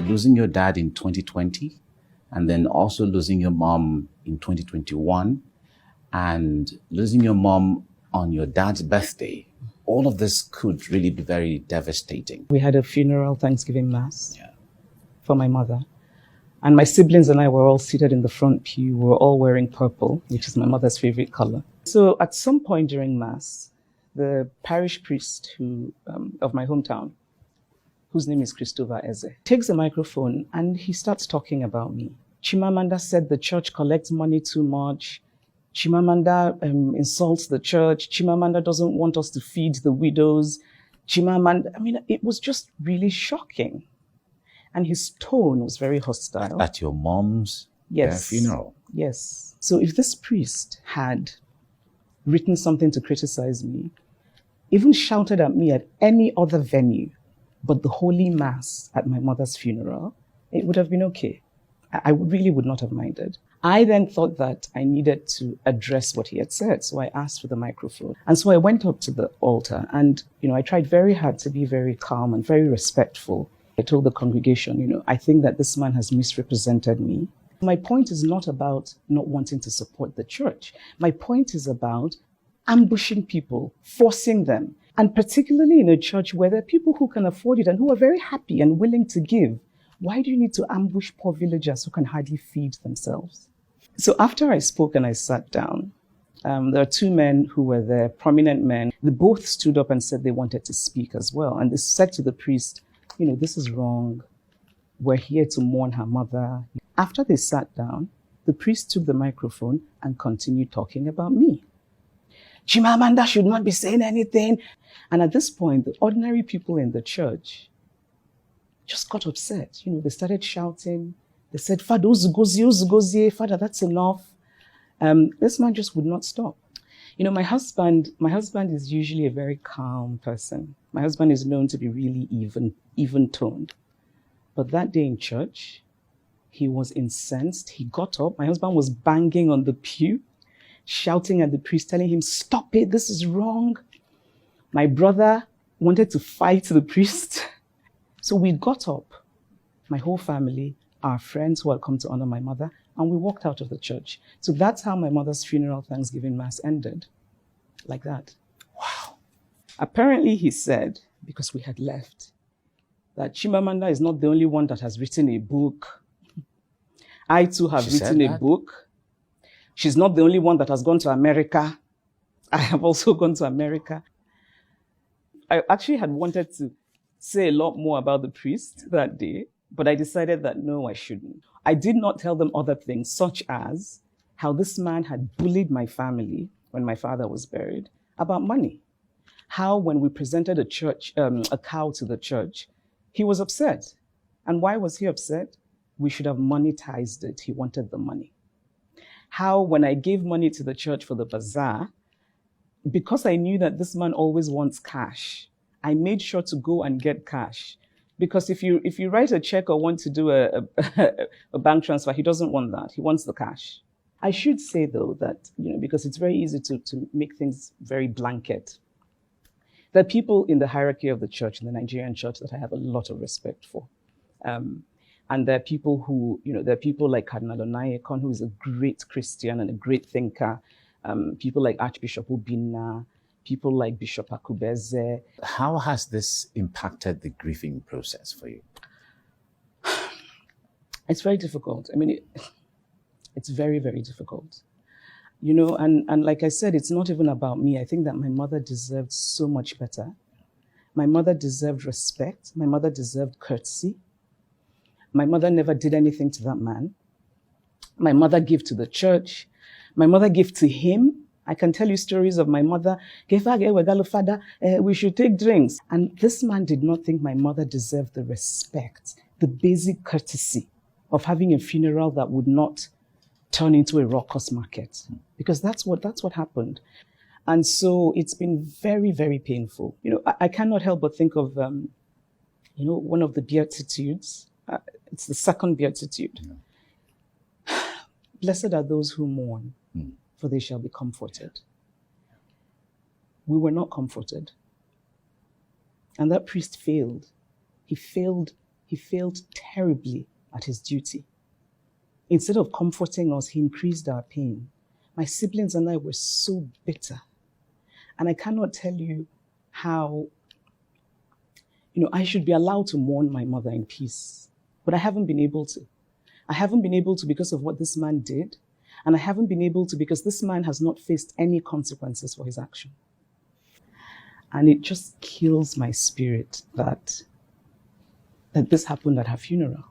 losing your dad in 2020 and then also losing your mom in 2021 and losing your mom on your dad's birthday, all of this could really be very devastating. We had a funeral Thanksgiving Mass for my mother. And my siblings and I were all seated in the front pew. We were all wearing purple, which is my mother's favorite color. So at some point during Mass, the parish priest of my hometown, whose name is Christopher Eze, takes the microphone and he starts talking about me. Chimamanda said the church collects money too much. Chimamanda insults the church. Chimamanda doesn't want us to feed the widows. It was just really shocking. And his tone was very hostile. At your mom's funeral? Yes. So if this priest had written something to criticize me, even shouted at me at any other venue but the Holy Mass at my mother's funeral, it would have been okay. I really would not have minded. I then thought that I needed to address what he had said, so I asked for the microphone. And so I went up to the altar and, I tried very hard to be very calm and very respectful. I told the congregation, I think that this man has misrepresented me. My point is not about not wanting to support the church. My point is about ambushing people, forcing them, and particularly in a church where there are people who can afford it and who are very happy and willing to give. Why do you need to ambush poor villagers who can hardly feed themselves? So after I spoke and I sat down, there are two men who were there, prominent men. They both stood up and said they wanted to speak as well. And they said to the priest, this is wrong. We're here to mourn her mother. After they sat down, the priest took the microphone and continued talking about me. Chimamanda should not be saying anything. And at this point, the ordinary people in the church just got upset. They started shouting. They said, Father, Uzugozie, Father, that's enough. This man just would not stop. My husband is usually a very calm person. My husband is known to be really even-toned. But that day in church, he was incensed. He got up. My husband was banging on the pew, shouting at the priest, telling him, stop it, this is wrong. My brother wanted to fight the priest. So we got up, my whole family, our friends who had come to honor my mother, and we walked out of the church. So that's how my mother's funeral Thanksgiving Mass ended, like that. Wow. Apparently he said, because we had left, that Chimamanda is not the only one that has written a book. I too have written a book. She's not the only one that has gone to America. I have also gone to America. I actually had wanted to say a lot more about the priest that day, but I decided that no, I shouldn't. I did not tell them other things, such as how this man had bullied my family when my father was buried about money. How when we presented a cow to the church, he was upset. And why was he upset? We should have monetized it. He wanted the money. How when I gave money to the church for the bazaar, because I knew that this man always wants cash, I made sure to go and get cash. Because if you write a check or want to do a bank transfer, he doesn't want that. He wants the cash. I should say, though, that, because it's very easy to make things very blanket. There are people in the hierarchy of the church, in the Nigerian church, that I have a lot of respect for. And there are people who, there are people like Cardinal Onayekon, who is a great Christian and a great thinker. People like Archbishop Obinna, people like Bishop Akubeze. How has this impacted the grieving process for you? It's very difficult. It's very, very difficult. And like I said, it's not even about me. I think that my mother deserved so much better. My mother deserved respect. My mother deserved courtesy. My mother never did anything to that man. My mother gave to the church. My mother gave to him. I can tell you stories of my mother. We should take drinks. And this man did not think my mother deserved the respect, the basic courtesy of having a funeral that would not turn into a raucous market. Because that's what happened. And so it's been very, very painful. I cannot help but think of, one of the Beatitudes. It's the second Beatitude. Yeah. Blessed are those who mourn, for they shall be comforted. We were not comforted. And that priest failed. He failed he failed terribly at his duty. Instead of comforting us, he increased our pain. My siblings and I were so bitter. And I cannot tell you how, I should be allowed to mourn my mother in peace. But I haven't been able to. I haven't been able to because of what this man did. And I haven't been able to because this man has not faced any consequences for his action. And it just kills my spirit that this happened at her funeral.